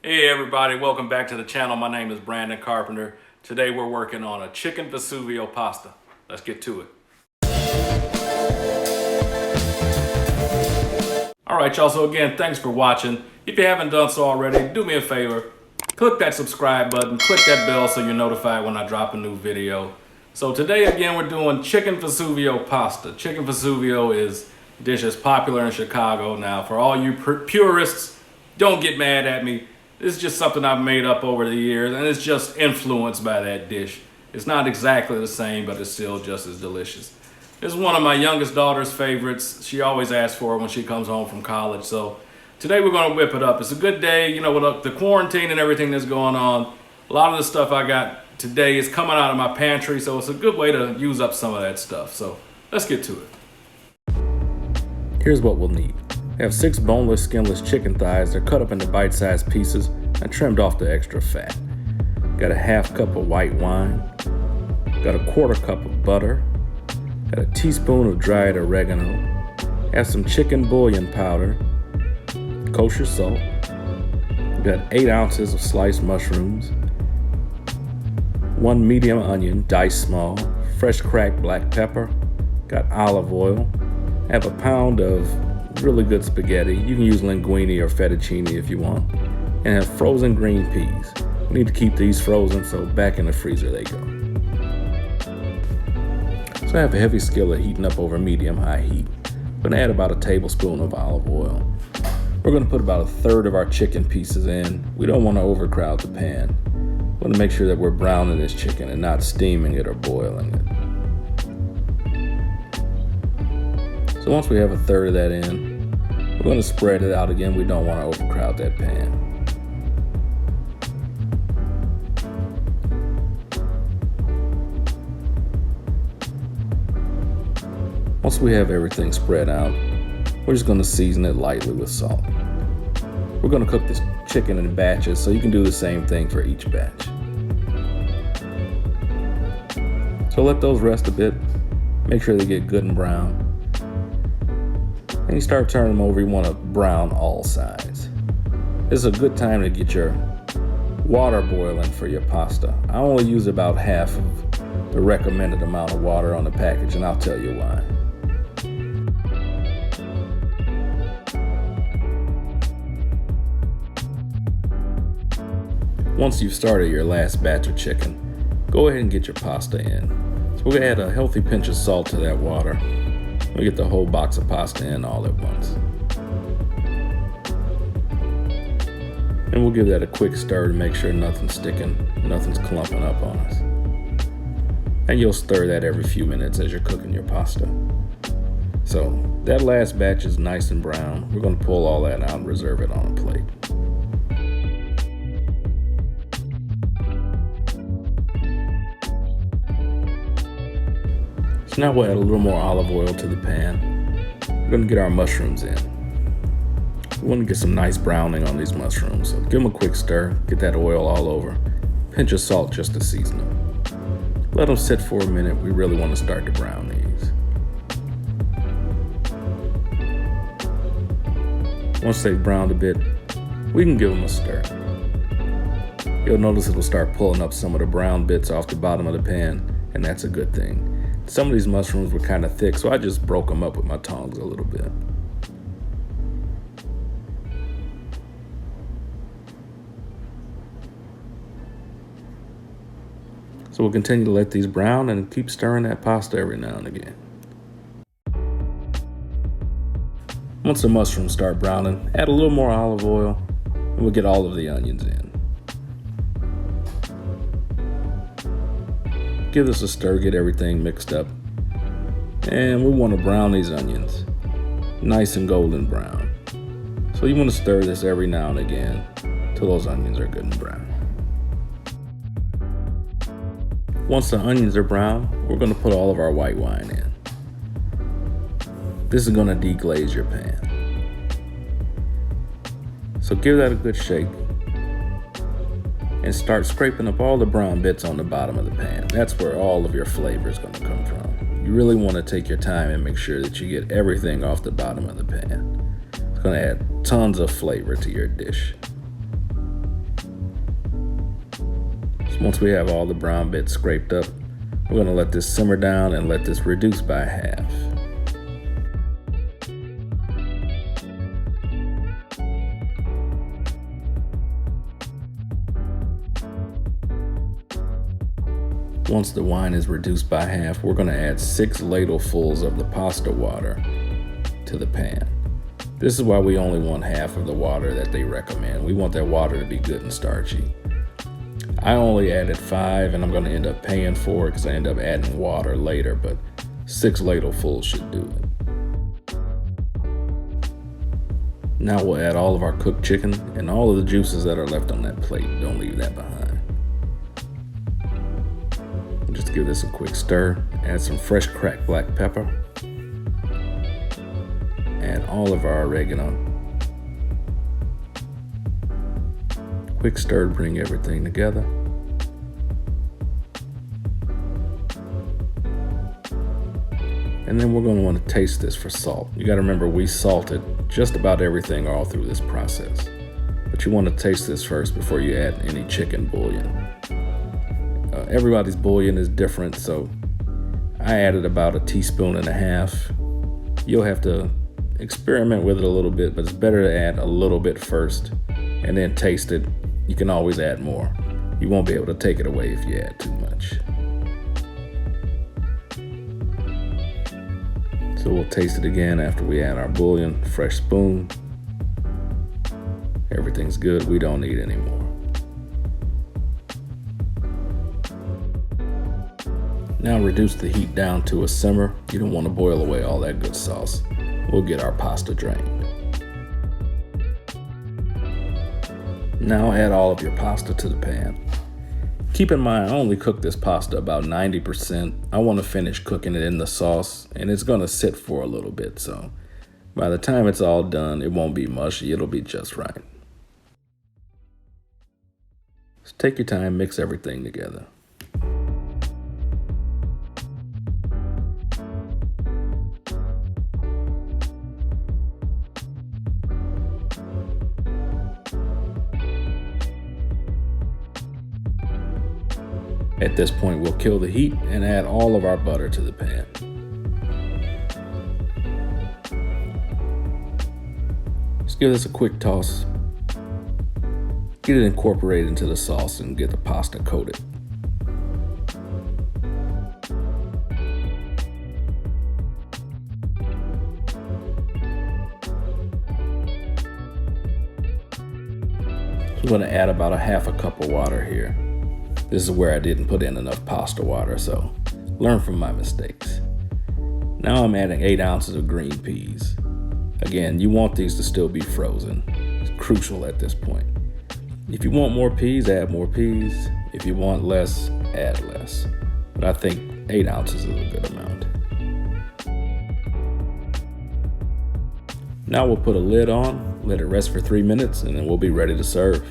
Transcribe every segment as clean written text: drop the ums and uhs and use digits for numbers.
Hey everybody, welcome back to the channel. My name is Brandon Carpenter. Today we're working on a chicken Vesuvio pasta. Let's get to it. Alright y'all, so again, thanks for watching. If you haven't done so already, do me a favor. Click that subscribe button, click that bell so you're notified when I drop a new video. So today again, we're doing chicken Vesuvio pasta. Chicken Vesuvio is a dish that's popular in Chicago. Now for all you purists, don't get mad at me. It's just something I've made up over the years, and it's just influenced by that dish. It's not exactly the same, but it's still just as delicious. This is one of my youngest daughter's favorites. She always asks for it when she comes home from college. So today we're going to whip it up. It's a good day, you know, with the quarantine and everything that's going on. A lot of the stuff I got today is coming out of my pantry, so it's a good way to use up some of that stuff. So let's get to it. Here's what we'll need. We have 6 boneless, skinless chicken thighs. They're cut up into bite-sized pieces and trimmed off the extra fat. Got a ½ cup of white wine. Got a ¼ cup of butter. Got a teaspoon of dried oregano. Have some chicken bouillon powder. Kosher salt. Got 8 ounces of sliced mushrooms. 1 medium onion, diced small. Fresh cracked black pepper. Got olive oil. Have a pound of really good spaghetti. You can use linguine or fettuccine if you want. And have frozen green peas. We need to keep these frozen, so back in the freezer they go. So I have a heavy skillet heating up over medium-high heat. I'm going to add about a tablespoon of olive oil. We're going to put about 1/3 of our chicken pieces in. We don't want to overcrowd the pan. We want to make sure that we're browning this chicken and not steaming it or boiling it. So once we have 1/3 of that in, we're going to spread it out again. We don't want to overcrowd that pan. Once we have everything spread out, we're just going to season it lightly with salt. We're going to cook this chicken in batches, so you can do the same thing for each batch. So let those rest a bit. Make sure they get good and brown. And you start turning them over, you want to brown all sides. This is a good time to get your water boiling for your pasta. I only use about half of the recommended amount of water on the package, and I'll tell you why. Once you've started your last batch of chicken, go ahead and get your pasta in. So we're going to add a healthy pinch of salt to that water. We get the whole box of pasta in all at once. And we'll give that a quick stir to make sure nothing's sticking, nothing's clumping up on us. And you'll stir that every few minutes as you're cooking your pasta. So that last batch is nice and brown. We're going to pull all that out and reserve it on a plate. So now we'll add a little more olive oil to the pan. We're going to get our mushrooms in. We want to get some nice browning on these mushrooms. So give them a quick stir, get that oil all over. Pinch of salt just to season them. Let them sit for a minute. We really want to start to brown these. Once they've browned a bit, we can give them a stir. You'll notice it'll start pulling up some of the brown bits off the bottom of the pan, and that's a good thing. Some of these mushrooms were kind of thick, so I just broke them up with my tongs a little bit. So we'll continue to let these brown and keep stirring that pasta every now and again. Once the mushrooms start browning, add a little more olive oil, and we'll get all of the onions in. Give this a stir, get everything mixed up. And we want to brown these onions nice and golden brown. So you want to stir this every now and again till those onions are good and brown. Once the onions are brown, we're going to put all of our white wine in. This is going to deglaze your pan. So give that a good shake. And start scraping up all the brown bits on the bottom of the pan. That's where all of your flavor is going to come from. You really want to take your time and make sure that you get everything off the bottom of the pan. It's going to add tons of flavor to your dish. Once we have all the brown bits scraped up, we're going to let this simmer down and let this reduce by half. Once the wine is reduced by half, we're going to add 6 ladlefuls of the pasta water to the pan. This is why we only want half of the water that they recommend. We want that water to be good and starchy. I only added 5, and I'm going to end up paying for it because I end up adding water later, but 6 ladlefuls should do it. Now we'll add all of our cooked chicken and all of the juices that are left on that plate. Don't leave that behind. Just give this a quick stir. Add some fresh cracked black pepper. Add all of our oregano. Quick stir to bring everything together. And then we're going to want to taste this for salt. You got to remember, we salted just about everything all through this process. But you want to taste this first before you add any chicken bouillon. Everybody's bouillon is different, so I added about 1.5 teaspoons. You'll have to experiment with it a little bit, but it's better to add a little bit first and then taste it. You can always add more. You won't be able to take it away if you add too much. So we'll taste it again after we add our bouillon. Fresh spoon. Everything's good. We don't need any more. Now reduce the heat down to a simmer. You don't want to boil away all that good sauce. We'll get our pasta drained. Now add all of your pasta to the pan. Keep in mind, I only cook this pasta about 90%. I want to finish cooking it in the sauce, and it's going to sit for a little bit, so by the time it's all done, it won't be mushy. It'll be just right. Just take your time, mix everything together. At this point, we'll kill the heat and add all of our butter to the pan. Just give this a quick toss. Get it incorporated into the sauce and get the pasta coated. I'm going to add about 1/2 cup of water here. This is where I didn't put in enough pasta water, so learn from my mistakes. Now I'm adding 8 ounces of green peas. Again, you want these to still be frozen. It's crucial at this point. If you want more peas, add more peas. If you want less, add less. But I think 8 ounces is a good amount. Now we'll put a lid on, let it rest for 3 minutes, and then we'll be ready to serve.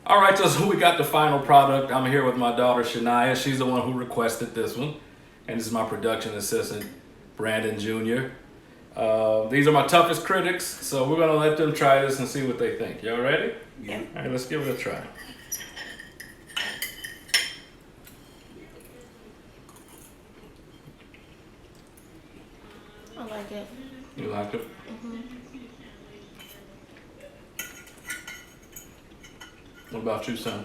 All right, so we got the final product. I'm here with my daughter, Shania. She's the one who requested this one. And this is my production assistant, Brandon Jr. These are my toughest critics, so we're gonna let them try this and see what they think. Y'all ready? Yeah. All right, let's give it a try. I like it. You like it? Mm-hmm. What about you, son?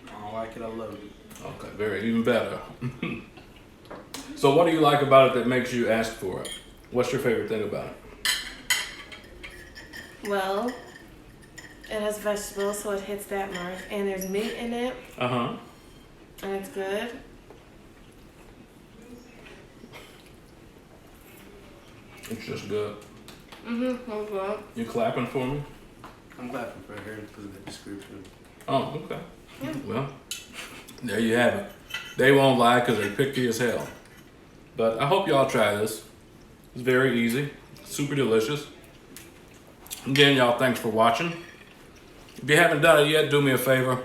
I don't like it, I love it. Okay, even better. So what do you like about it that makes you ask for it? What's your favorite thing about it? Well, it has vegetables, so it hits that mark. And there's meat in it. Uh-huh. And it's good. It's just good. Mm-hmm. That's good. You clapping for me? I'm clapping for her because of the description. Oh, okay. Well, there you have it. They won't lie because they're picky as hell. But I hope y'all try this. It's very easy, super delicious. Again, y'all, thanks for watching. If you haven't done it yet, do me a favor.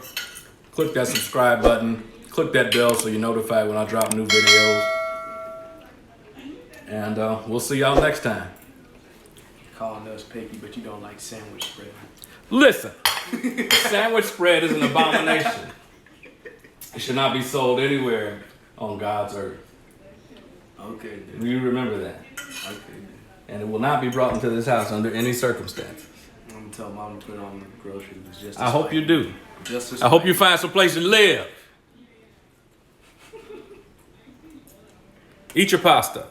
Click that subscribe button. Click that bell so you're notified when I drop new videos. And we'll see y'all next time. Calling us picky, but you don't like sandwich spread. Listen, sandwich spread is an abomination. It should not be sold anywhere on God's earth. Okay, dude. You remember that. Okay, dude. And it will not be brought into this house under any circumstances. I'm gonna tell mom to put it on the grocery list. Just I hope you do. Just I hope you find some place to live. Eat your pasta.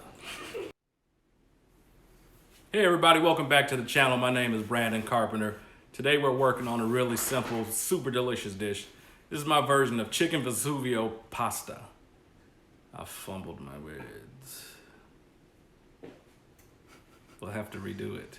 Hey everybody, welcome back to the channel. My name is Brandon Carpenter. Today we're working on a really simple, super delicious dish. This is my version of Chicken Vesuvio Pasta. I fumbled my words. We'll have to redo it.